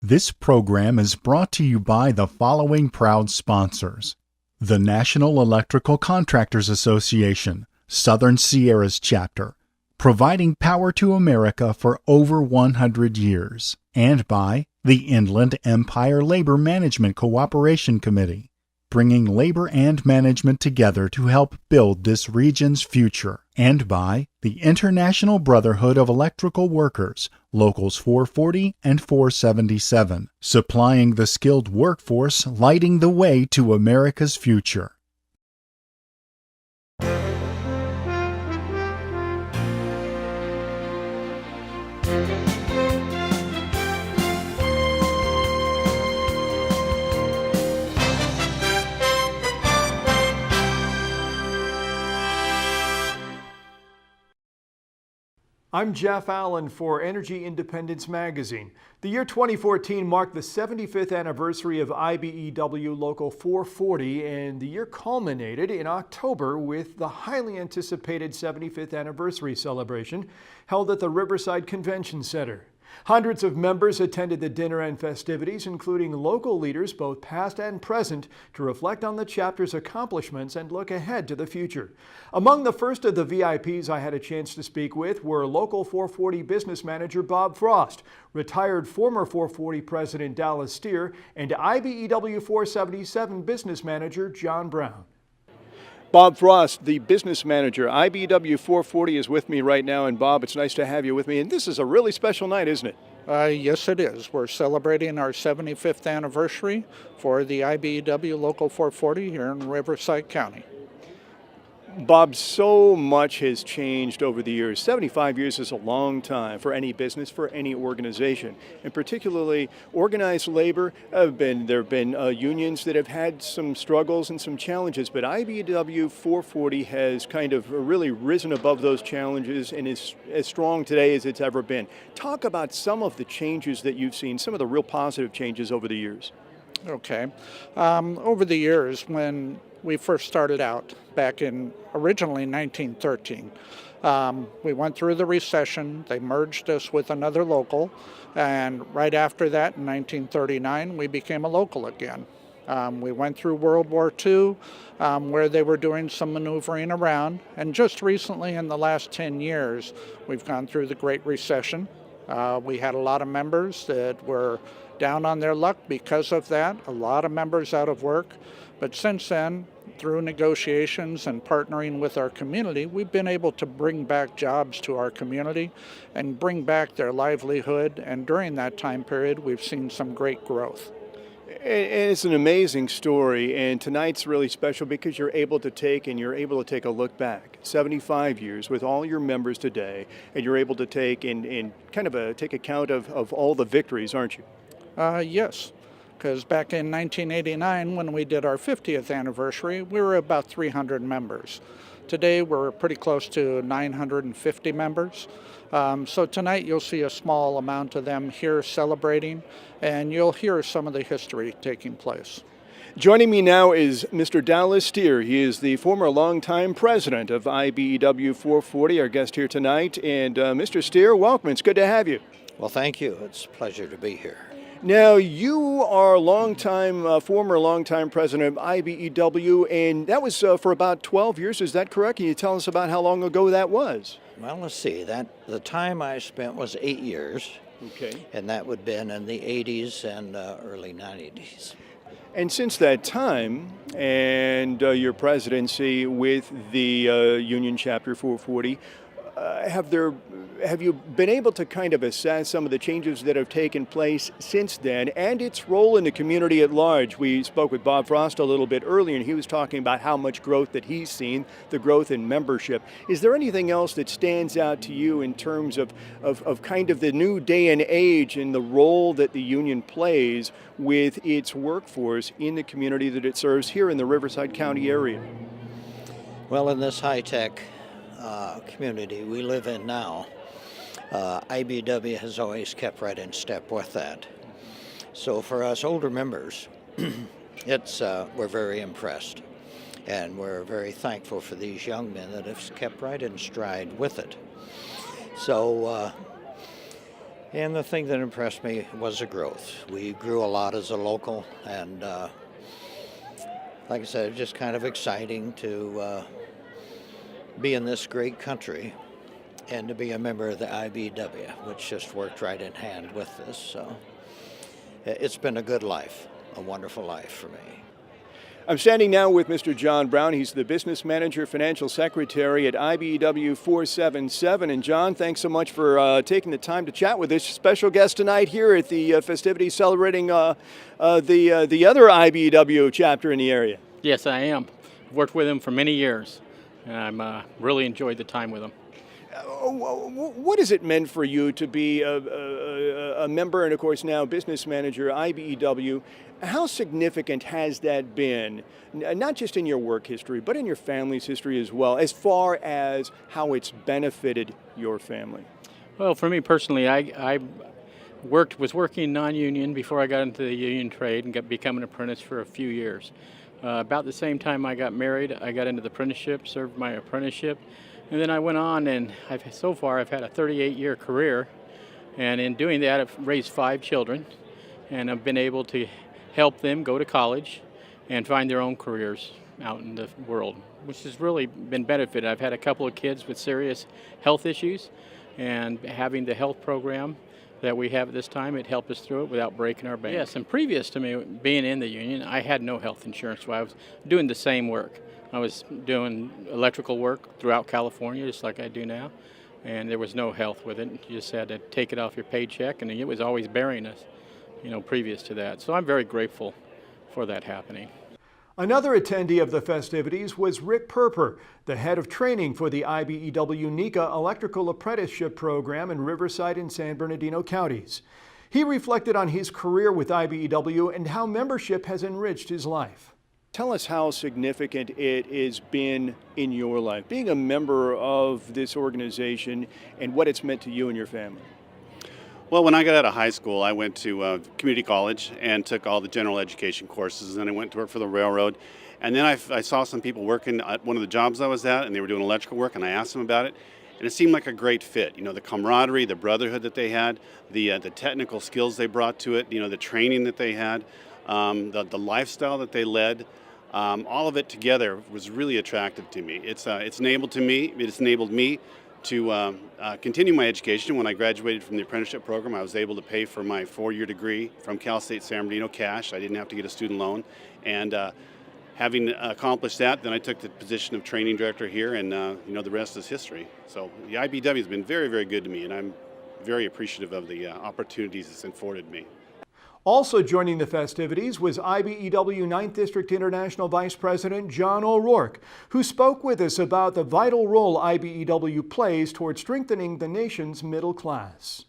This program is brought to you by the following proud sponsors: the National Electrical Contractors Association, Southern Sierras Chapter, providing power to America for over 100 years, and by the Inland Empire Labor Management Cooperation Committee, bringing labor and management together to help build this region's future, and by the International Brotherhood of Electrical Workers, Locals 440 and 477, supplying the skilled workforce lighting the way to America's future. I'm Jeff Allen for Energy Independence Magazine. The year 2014 marked the 75th anniversary of IBEW Local 440, and the year culminated in October with the highly anticipated 75th anniversary celebration held at the Riverside Convention Center. Hundreds of members attended the dinner and festivities, including local leaders both past and present, to reflect on the chapter's accomplishments and look ahead to the future. Among the first of the VIPs I had a chance to speak with were Local 440 business manager Bob Frost, retired former 440 president Dallas Steer, and IBEW 477 business manager John Brown. Bob Frost, the business manager, IBEW 440 is with me right now, and Bob, it's nice to have you with me, and this is a really special night, isn't it? Yes, it is. We're celebrating our 75th anniversary for the IBEW Local 440 here in Riverside County. Bob, so much has changed over the years. 75 years is a long time for any business, for any organization, and particularly organized labor. There have been unions that have had some struggles and some challenges, but IBEW 440 has kind of really risen above those challenges and is as strong today as it's ever been. Talk about some of the changes that you've seen, some of the real positive changes over the years. Okay. Over the years, when we first started out back in originally 1913, we went through the recession. They merged us with another local, and right after that in 1939 we became a local again. We went through World War II, where they were doing some maneuvering around, and just recently in the last 10 years we've gone through the Great Recession. We had a lot of members that were down on their luck because of that, a lot of members out of work. But since then, through negotiations and partnering with our community, we've been able to bring back jobs to our community and bring back their livelihood. And during that time period, we've seen some great growth. And it's an amazing story, and tonight's really special because you're able to take a look back 75 years with all your members today, and you're able to take take account of all the victories, aren't you? Yes. Because back in 1989, when we did our 50th anniversary, we were about 300 members. Today, we're pretty close to 950 members. So tonight, you'll see a small amount of them here celebrating, and you'll hear some of the history taking place. Joining me now is Mr. Dallas Steer. He is the former longtime president of IBEW 440, our guest here tonight. And Mr. Steer, welcome. It's good to have you. Well, thank you. It's a pleasure to be here. Now, you are former longtime president of IBEW, and that was for about 12 years. Is that correct? Can you tell us about how long ago that was? Well, let's see. The time I spent was 8 years. Okay. And that would have been in the 80s and early 90s. And since that time, and your presidency with the Union Chapter 440, have you been able to kind of assess some of the changes that have taken place since then and its role in the community at large? We spoke with Bob Frost a little bit earlier, and he was talking about how much growth that he's seen, the growth in membership. Is there anything else that stands out to you in terms of kind of the new day and age and the role that the union plays with its workforce in the community that it serves here in the Riverside County area? Well, in this high-tech community we live in now, IBEW has always kept right in step with that. So for us older members, we're very impressed, and we're very thankful for these young men that have kept right in stride with it. So And the thing that impressed me was the growth. We grew a lot as a local, and like I said, it's just kind of exciting to be in this great country and to be a member of the IBEW, which just worked right in hand with this. So it's been a good life, a wonderful life for me. I'm standing now with Mr. John Brown. He's the Business Manager, Financial Secretary at IBEW 477. And John, thanks so much for taking the time to chat with this special guest tonight here at the festivities celebrating the other IBEW chapter in the area. Yes, I am. I've worked with him for many years, and I'm really enjoyed the time with him. What has it meant for you to be a member and, of course, now business manager, IBEW? How significant has that been, not just in your work history, but in your family's history as well, as far as how it's benefited your family? Well, for me personally, I was working non-union before I got into the union trade and become an apprentice for a few years. About the same time I got married, I got into the apprenticeship, served my apprenticeship, and then I went on, and so far I've had a 38-year career, and in doing that I've raised 5 children, and I've been able to help them go to college and find their own careers out in the world, which has really been benefited. I've had a couple of kids with serious health issues, and having the health program that we have at this time, it helped us through it without breaking our bank. Yes, and previous to me being in the union, I had no health insurance, so I was doing the same work. I was doing electrical work throughout California, just like I do now, and there was no health with it. You just had to take it off your paycheck, and it was always burying us, previous to that. So I'm very grateful for that happening. Another attendee of the festivities was Rick Perper, the head of training for the IBEW NECA Electrical Apprenticeship Program in Riverside and San Bernardino counties. He reflected on his career with IBEW and how membership has enriched his life. Tell us how significant it has been in your life, being a member of this organization, and what it's meant to you and your family. Well, when I got out of high school, I went to community college and took all the general education courses, and then I went to work for the railroad. And then I saw some people working at one of the jobs I was at, and they were doing electrical work, and I asked them about it, and it seemed like a great fit. The camaraderie, the brotherhood that they had, the technical skills they brought to it, the training that they had, the lifestyle that they led. All of it together was really attractive to me. It's enabled me to continue my education. When I graduated from the apprenticeship program, I was able to pay for my 4-year degree from Cal State San Bernardino cash. I didn't have to get a student loan. And having accomplished that, then I took the position of training director here, and the rest is history. So the IBEW has been very, very good to me, and I'm very appreciative of the opportunities it's afforded me. Also joining the festivities was IBEW 9th District International Vice President John O'Rourke, who spoke with us about the vital role IBEW plays toward strengthening the nation's middle class.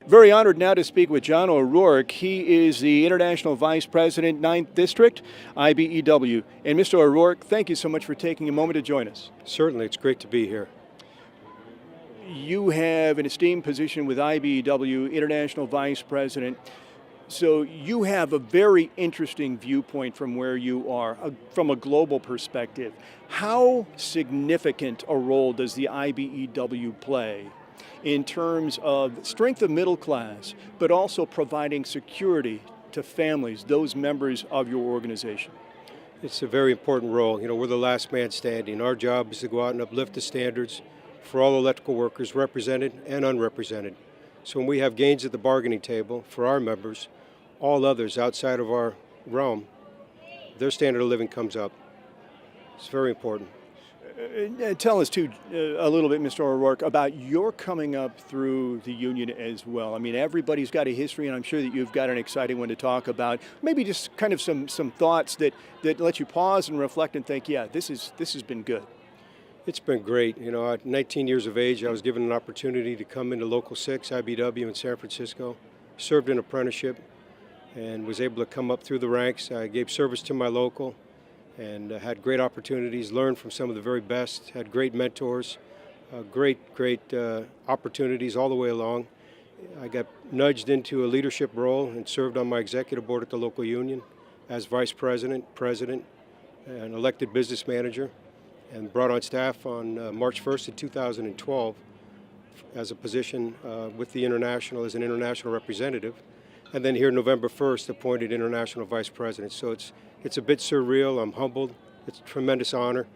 Very honored now to speak with John O'Rourke. He is the International Vice President, 9th District, IBEW. And Mr. O'Rourke, thank you so much for taking a moment to join us. Certainly, it's great to be here. You have an esteemed position with IBEW, International Vice President. So you have a very interesting viewpoint from where you are, from a global perspective. How significant a role does the IBEW play in terms of strength of middle class, but also providing security to families, those members of your organization? It's a very important role. We're the last man standing. Our job is to go out and uplift the standards for all electrical workers, represented and unrepresented. So when we have gains at the bargaining table for our members, all others outside of our realm, their standard of living comes up. It's very important. Tell us, too, a little bit, Mr. O'Rourke, about your coming up through the union as well. I mean, everybody's got a history, and I'm sure that you've got an exciting one to talk about. Maybe just kind of some thoughts that let you pause and reflect and think, yeah, this has been good. It's been great. At 19 years of age, I was given an opportunity to come into Local 6, IBEW in San Francisco, served an apprenticeship, and was able to come up through the ranks. I gave service to my local and had great opportunities, learned from some of the very best, had great mentors, great opportunities all the way along. I got nudged into a leadership role and served on my executive board at the local union as vice president, president, and elected business manager, and brought on staff on March 1st of 2012. as a position with the International as an international representative. And then here November 1st, appointed International Vice President. So it's a bit surreal. I'm humbled. It's a tremendous honor.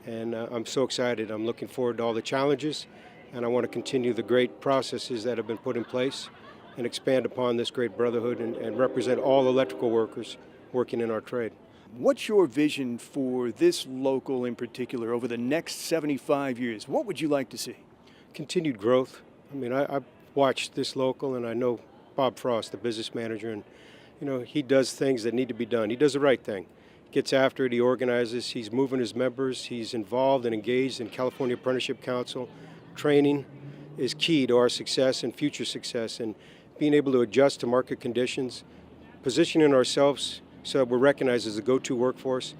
And I'm so excited. I'm looking forward to all the challenges. And I want to continue the great processes that have been put in place and expand upon this great brotherhood and represent all electrical workers working in our trade. What's your vision for this local in particular over the next 75 years? What would you like to see? Continued growth. I mean, I've watched this local, and I know Bob Frost, the business manager, and he does things that need to be done. He does the right thing. Gets after it, he organizes, he's moving his members, he's involved and engaged in California Apprenticeship Council. Training is key to our success and future success, and being able to adjust to market conditions, positioning ourselves so that we're recognized as a go-to workforce.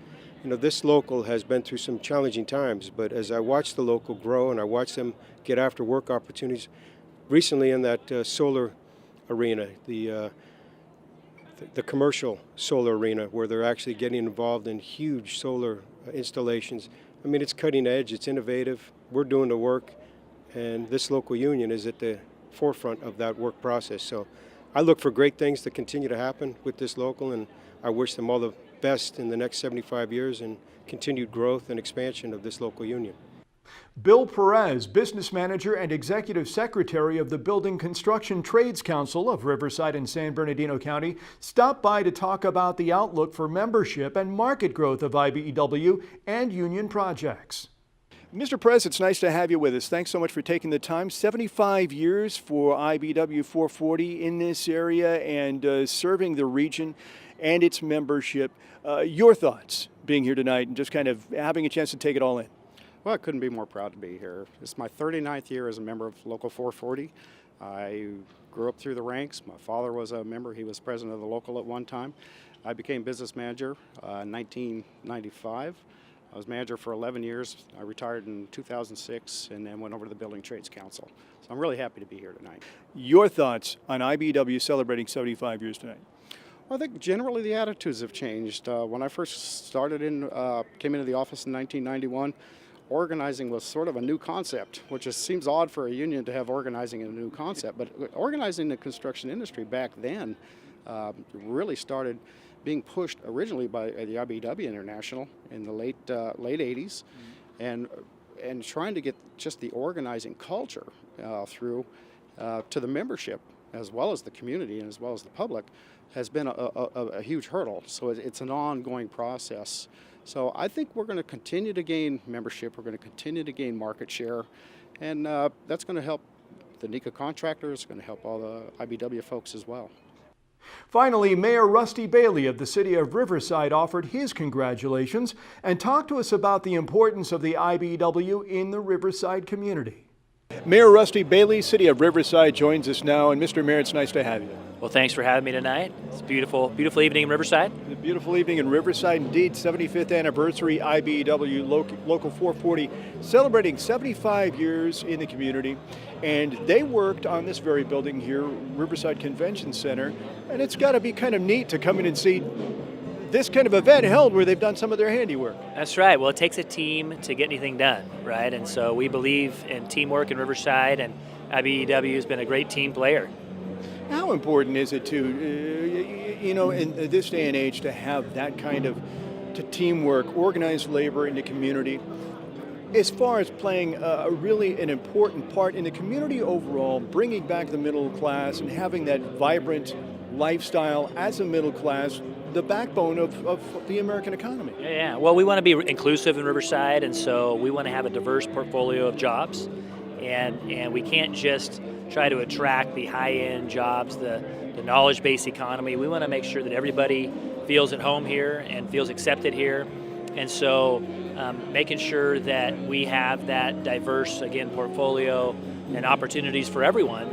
This local has been through some challenging times, but as I watch the local grow and I watch them get after work opportunities, recently in that solar arena, the commercial solar arena, where they're actually getting involved in huge solar installations. I mean, it's cutting edge, it's innovative, we're doing the work, and this local union is at the forefront of that work process. So I look for great things to continue to happen with this local, and I wish them all the best in the next 75 years and continued growth and expansion of this local union. Bill Perez, Business Manager and Executive Secretary of the Building Construction Trades Council of Riverside and San Bernardino County, stopped by to talk about the outlook for membership and market growth of IBEW and union projects. Mr. Perez, it's nice to have you with us. Thanks so much for taking the time. 75 years for IBEW 440 in this area and serving the region and its membership. Your thoughts being here tonight and just kind of having a chance to take it all in? Well, I couldn't be more proud to be here. It's my 39th year as a member of Local 440. I grew up through the ranks. My father was a member. He was president of the local at one time. I became business manager in 1995. I was manager for 11 years. I retired in 2006 and then went over to the Building Trades Council. So I'm really happy to be here tonight. Your thoughts on IBEW celebrating 75 years tonight? Well, I think generally the attitudes have changed. When I first started came into the office in 1991, organizing was sort of a new concept, which seems odd for a union to have organizing in a new concept. But organizing the construction industry back then really started being pushed originally by the IBEW International in the late 80s, and trying to get just the organizing culture through to the membership as well as the community and as well as the public has been a huge hurdle. So it's an ongoing process. So I think we're going to continue to gain membership, we're going to continue to gain market share, and that's going to help the NECA contractors, it's going to help all the IBEW folks as well. Finally, Mayor Rusty Bailey of the city of Riverside offered his congratulations and talked to us about the importance of the IBEW in the Riverside community. Mayor Rusty Bailey, city of Riverside, joins us now. And Mr. Mayor, it's nice to have you. Well, thanks for having me tonight. It's a beautiful evening in Riverside. A beautiful evening in Riverside, indeed. 75th anniversary IBEW Local 440, celebrating 75 years in the community. And they worked on this very building here, Riverside Convention Center. And it's got to be kind of neat to come in and see this kind of event held where they've done some of their handiwork. That's right. Well, it takes a team to get anything done, right? And so we believe in teamwork in Riverside, and IBEW has been a great team player. How important is it in this day and age to have that kind of teamwork, organized labor in the community, as far as playing really an important part in the community overall, bringing back the middle class and having that vibrant lifestyle as a middle class, the backbone of the American economy? Yeah. Well, we want to be inclusive in Riverside, and so we want to have a diverse portfolio of jobs, and we can't just try to attract the high-end jobs, the knowledge-based economy. We want to make sure that everybody feels at home here and feels accepted here, and so making sure that we have that diverse, again, portfolio and opportunities for everyone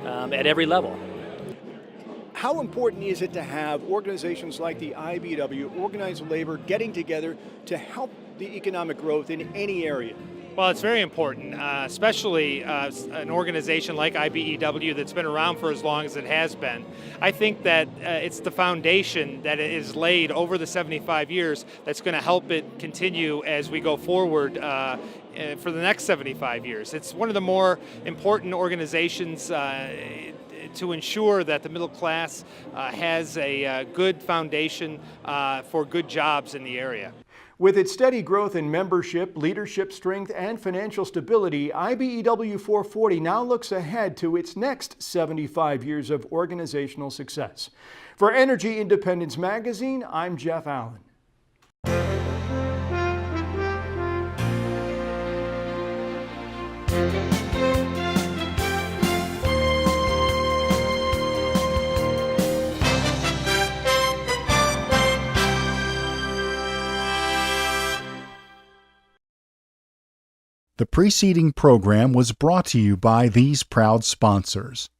at every level. How important is it to have organizations like the IBEW, organized labor, getting together to help the economic growth in any area? Well, it's very important, especially an organization like IBEW that's been around for as long as it has been. I think that it's the foundation that is laid over the 75 years that's going to help it continue as we go forward for the next 75 years. It's one of the more important organizations to ensure that the middle class has a good foundation for good jobs in the area. With its steady growth in membership, leadership strength, and financial stability, IBEW 440 now looks ahead to its next 75 years of organizational success. For Energy Independence Magazine, I'm Jeff Allen. The preceding program was brought to you by these proud sponsors: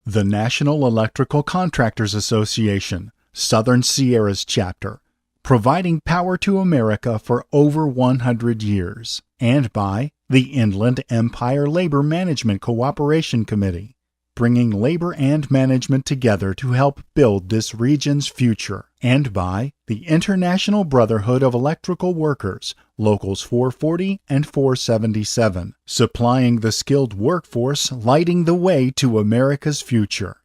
the National Electrical Contractors Association, Southern Sierras Chapter, providing power to America for over 100 years, and by the Inland Empire Labor Management Cooperation Committee, bringing labor and management together to help build this region's future, and by the International Brotherhood of Electrical Workers, Locals 440 and 477, supplying the skilled workforce lighting the way to America's future.